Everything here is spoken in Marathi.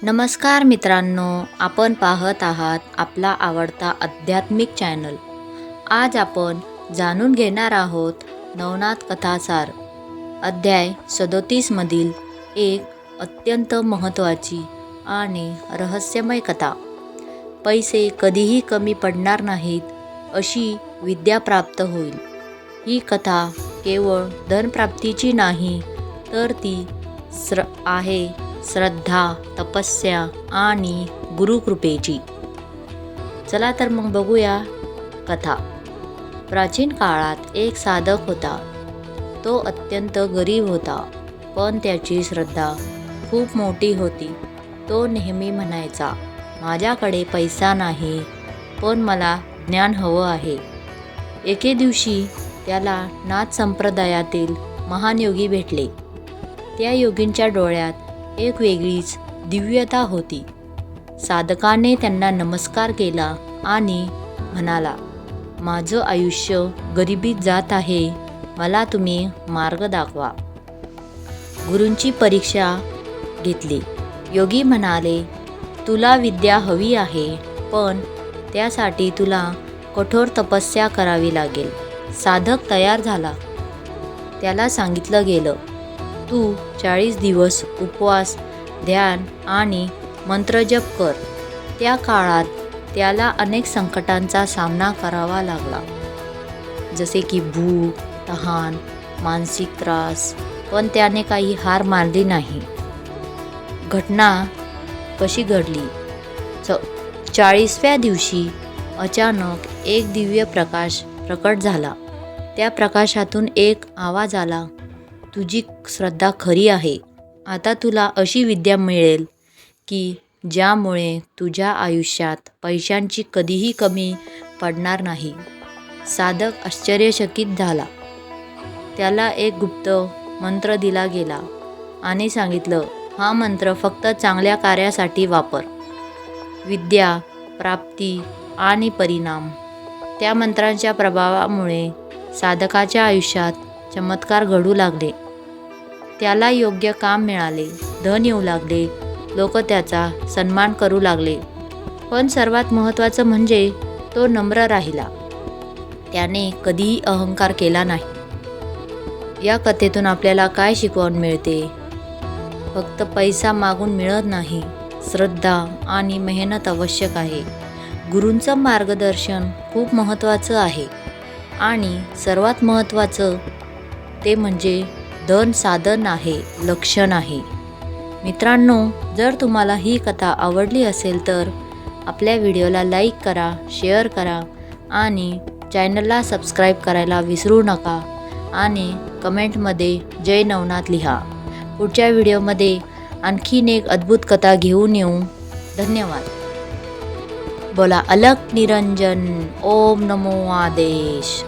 नमस्कार मित्रांनो, आपण पाहत आहात आपला आवडता आध्यात्मिक चॅनल. आज आपण जाणून घेणार आहोत नवनाथ कथासार अध्याय 37 मधील एक अत्यंत महत्त्वाची आणि रहस्यमय कथा. पैसे कधीही कमी पडणार नाहीत अशी विद्या प्राप्त होईल. ही कथा केवळ धनप्राप्तीची नाही, तर ती आहे श्रद्धा, तपस्या आणि गुरुकृपेची. चला तर मग बघूया कथा. प्राचीन काळात एक साधक होता. तो अत्यंत गरीब होता, पण त्याची श्रद्धा खूप मोठी होती. तो नेहमी म्हणायचा, माझ्याकडे पैसा नाही, पण मला ज्ञान हवं आहे. एके दिवशी त्याला नाथ संप्रदायातील महान योगी भेटले. त्या योगींच्या डोळ्यात एक वेगळीच दिव्यता होती. साधकाने त्यांना नमस्कार केला आणि म्हणाला, माझं आयुष्य गरिबीत जात आहे, मला तुम्ही मार्ग दाखवा. गुरूंची परीक्षा घेतली. योगी म्हणाले, तुला विद्या हवी आहे, पण त्यासाठी तुला कठोर तपस्या करावी लागेल. साधक तयार झाला. त्याला सांगितलं गेलं, तू 40 दिवस उपवास, ध्यान आणि मंत्रजप कर. त्या काळात त्याला अनेक संकटांचा सामना करावा लागला, जसे की भूक, तहान, मानसिक त्रास, पण त्याने काही हार मानली नाही. घटना कशी घडली? 40व्या दिवशी अचानक एक दिव्य प्रकाश प्रकट झाला. त्या प्रकाशातून एक आवाज आला, तुझी श्रद्धा खरी आहे. आता तुला अशी विद्या मिळेल की ज्यामुळे तुझ्या आयुष्यात पैशांची कधीही कमी पडणार नाही. साधक आश्चर्यचकित झाला. त्याला एक गुप्त मंत्र दिला गेला आणि सांगितलं, हा मंत्र फक्त चांगल्या कार्यासाठी वापर. विद्या, प्राप्ती आणि परिणाम. त्या मंत्रांच्या प्रभावामुळे साधकाच्या आयुष्यात चमत्कार घडू लागले. त्याला योग्य काम मिळाले, धन येऊ लागले, लोक त्याचा सन्मान करू लागले. पण सर्वात महत्त्वाचं म्हणजे तो नम्र राहिला. त्याने कधीही अहंकार केला नाही. या कथेतून आपल्याला काय शिकवण मिळते? फक्त पैसा मागून मिळत नाही, श्रद्धा आणि मेहनत आवश्यक आहे. गुरूंचं मार्गदर्शन खूप महत्त्वाचं आहे आणि सर्वात महत्त्वाचं ते म्हणजे धन साधन आहे, लक्षण आहे. मित्रांनो, जर तुम्हाला ही कथा आवडली असेल तर आपल्या व्हिडिओला लाईक करा, शेअर करा आणि चॅनलला सबस्क्राईब करायला विसरू नका आणि कमेंटमध्ये जय नवनाथ लिहा. पुढच्या व्हिडिओमध्ये आणखीन एक अद्भुत कथा घेऊन येऊ. धन्यवाद. बोला अलख निरंजन. ओम नमो आदेश.